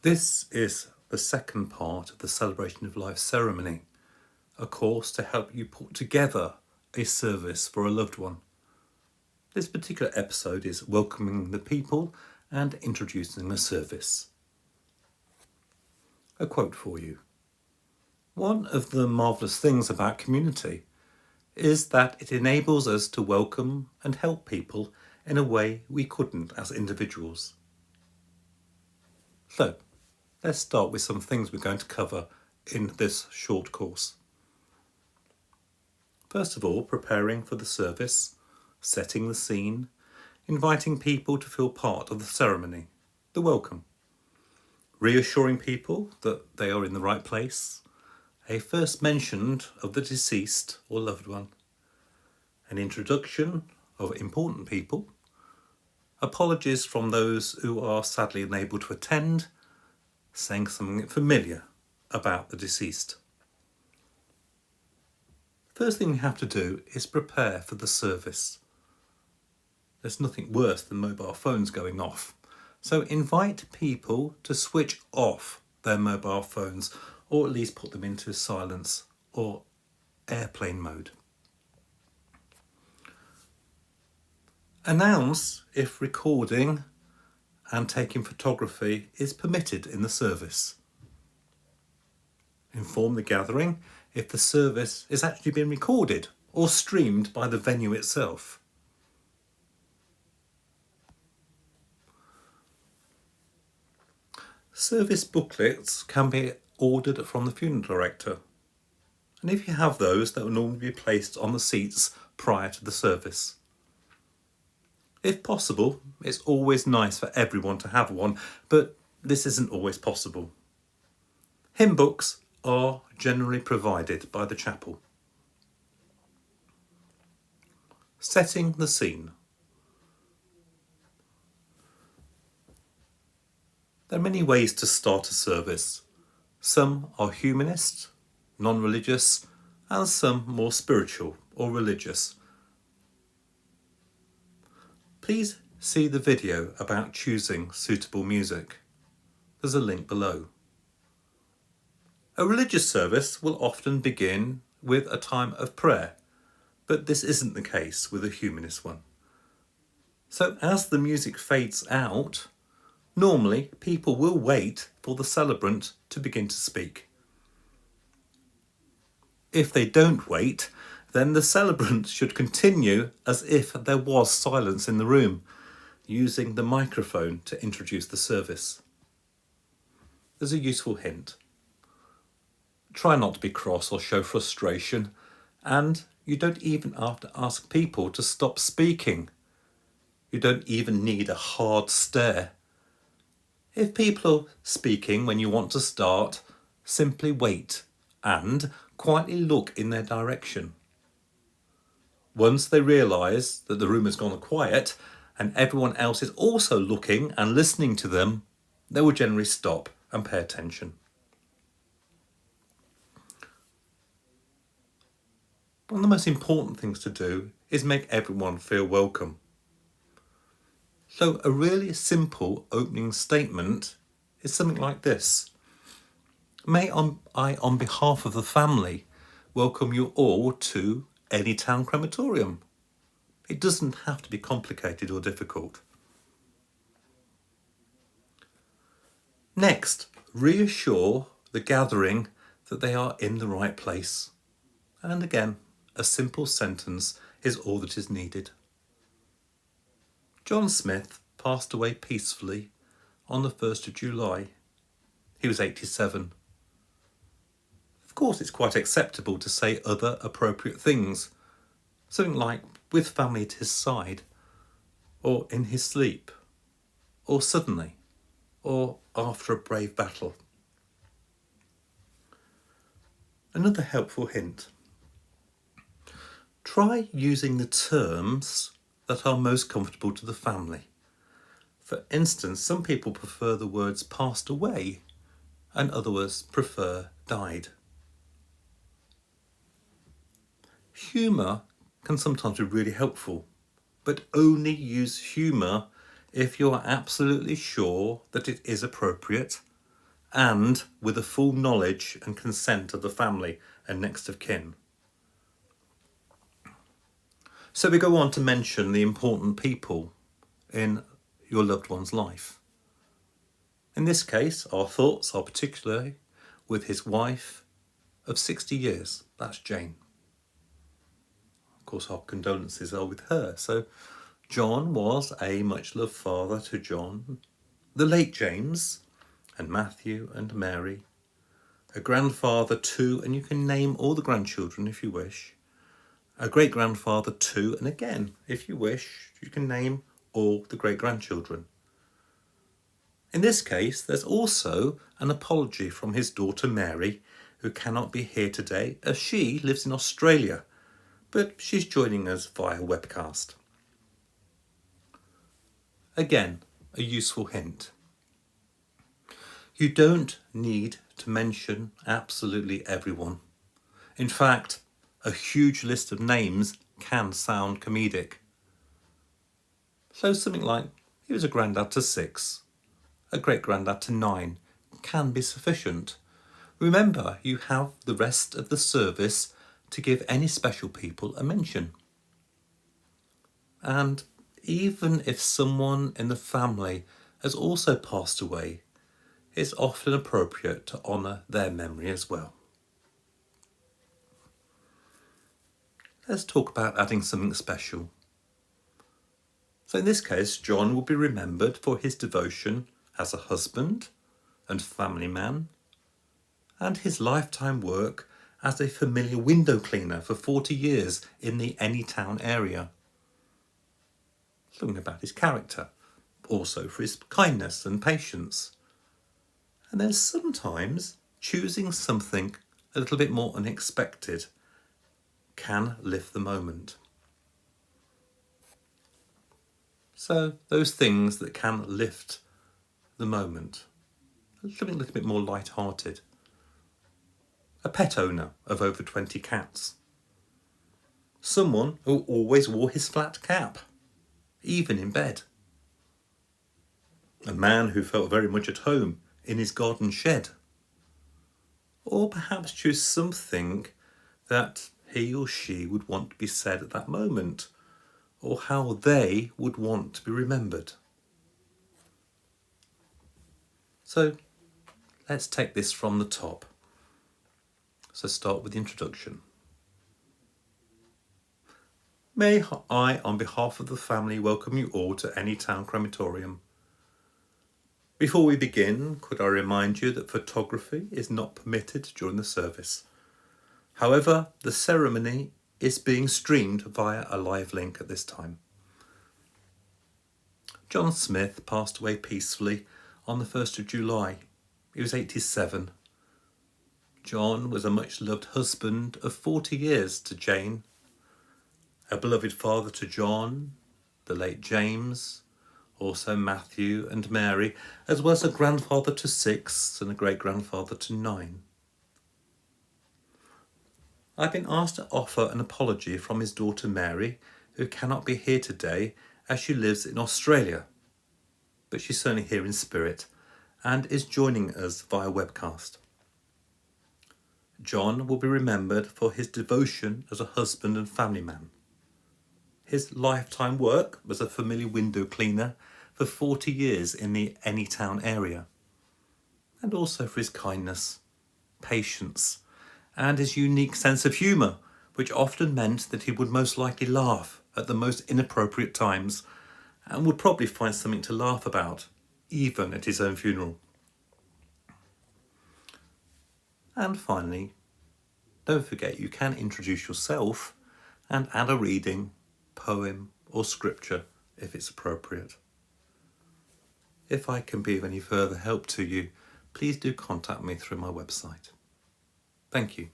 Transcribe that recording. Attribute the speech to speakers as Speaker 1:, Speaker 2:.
Speaker 1: This is the second part of the Celebration of Life ceremony, a course to help you put together a service for a loved one. This particular episode is welcoming the people and introducing the service. A quote for you. One of the marvellous things about community is that it enables us to welcome and help people in a way we couldn't as individuals. So, let's start with some things we're going to cover in this short course. First of all, preparing for the service, setting the scene, inviting people to feel part of the ceremony, the welcome, reassuring people that they are in the right place, a first mention of the deceased or loved one, an introduction of important people, apologies from those who are sadly unable to attend, saying something familiar about the deceased. First thing we have to do is prepare for the service. There's nothing worse than mobile phones going off. So invite people to switch off their mobile phones, or at least put them into silence or airplane mode. Announce if recording and taking photography is permitted in the service. Inform the gathering if the service is actually being recorded or streamed by the venue itself. Service booklets can be ordered from the funeral director, and if you have those, that will normally be placed on the seats prior to the service. If possible, it's always nice for everyone to have one, but this isn't always possible. Hymn books are generally provided by the chapel. Setting the scene. There are many ways to start a service. Some are humanist, non-religious, and some more spiritual or religious. Please see the video about choosing suitable music. There's a link below. A religious service will often begin with a time of prayer, but this isn't the case with a humanist one. So as the music fades out, normally people will wait for the celebrant to begin to speak. If they don't wait, then the celebrant should continue as if there was silence in the room, using the microphone to introduce the service. There's a useful hint. Try not to be cross or show frustration, and you don't even have to ask people to stop speaking. You don't even need a hard stare. If people are speaking when you want to start, simply wait and quietly look in their direction. Once they realise that the room has gone quiet and everyone else is also looking and listening to them, they will generally stop and pay attention. One of the most important things to do is make everyone feel welcome. So a really simple opening statement is something like this. May I, on behalf of the family, welcome you all to any town crematorium. It doesn't have to be complicated or difficult. Next, reassure the gathering that they are in the right place. And again, a simple sentence is all that is needed. John Smith passed away peacefully on the 1st of July. He was 87. Of course, it's quite acceptable to say other appropriate things. Something like, with family at his side, or in his sleep, or suddenly, or after a brave battle. Another helpful hint. Try using the terms that are most comfortable to the family. For instance, some people prefer the words passed away, and others prefer died. Humour can sometimes be really helpful, but only use humour if you are absolutely sure that it is appropriate and with the full knowledge and consent of the family and next of kin. So we go on to mention the important people in your loved one's life. In this case, our thoughts are particularly with his wife of 60 years, that's Jane. Of course, our condolences are with her. So John was a much-loved father to John, the late James, and Matthew and Mary, a grandfather to, and you can name all the grandchildren if you wish, a great-grandfather to, and again, if you wish, you can name all the great-grandchildren. In this case, there's also an apology from his daughter Mary, who cannot be here today as she lives in Australia, but she's joining us via webcast. Again, a useful hint. You don't need to mention absolutely everyone. In fact, a huge list of names can sound comedic. So something like, he was a granddad to 6, a great-granddad to 9 can be sufficient. Remember, you have the rest of the service to give any special people a mention. And even if someone in the family has also passed away, it's often appropriate to honour their memory as well. Let's talk about adding something special. So in this case, John will be remembered for his devotion as a husband and family man, and his lifetime work as a familiar window cleaner for 40 years in the Anytown area. Something about his character, also for his kindness and patience. And then sometimes choosing something a little bit more unexpected can lift the moment. So those things that can lift the moment, something a little bit more light-hearted. A pet owner of over 20 cats. Someone who always wore his flat cap, even in bed. A man who felt very much at home in his garden shed. Or perhaps choose something that he or she would want to be said at that moment, or how they would want to be remembered. So let's take this from the top. So start with the introduction. May I, on behalf of the family, welcome you all to Anytown Crematorium. Before we begin, could I remind you that photography is not permitted during the service. However, the ceremony is being streamed via a live link at this time. John Smith passed away peacefully on the 1st of July. He was 87. John was a much-loved husband of 40 years to Jane, a beloved father to John, the late James, also Matthew and Mary, as well as a grandfather to 6 and a great-grandfather to 9. I've been asked to offer an apology from his daughter Mary, who cannot be here today as she lives in Australia, but she's certainly here in spirit and is joining us via webcast. John will be remembered for his devotion as a husband and family man. His lifetime work was a familiar window cleaner for 40 years in the Anytown area, and also for his kindness, patience, and his unique sense of humour, which often meant that he would most likely laugh at the most inappropriate times and would probably find something to laugh about, even at his own funeral. And finally, don't forget you can introduce yourself and add a reading, poem or scripture if it's appropriate. If I can be of any further help to you, please do contact me through my website. Thank you.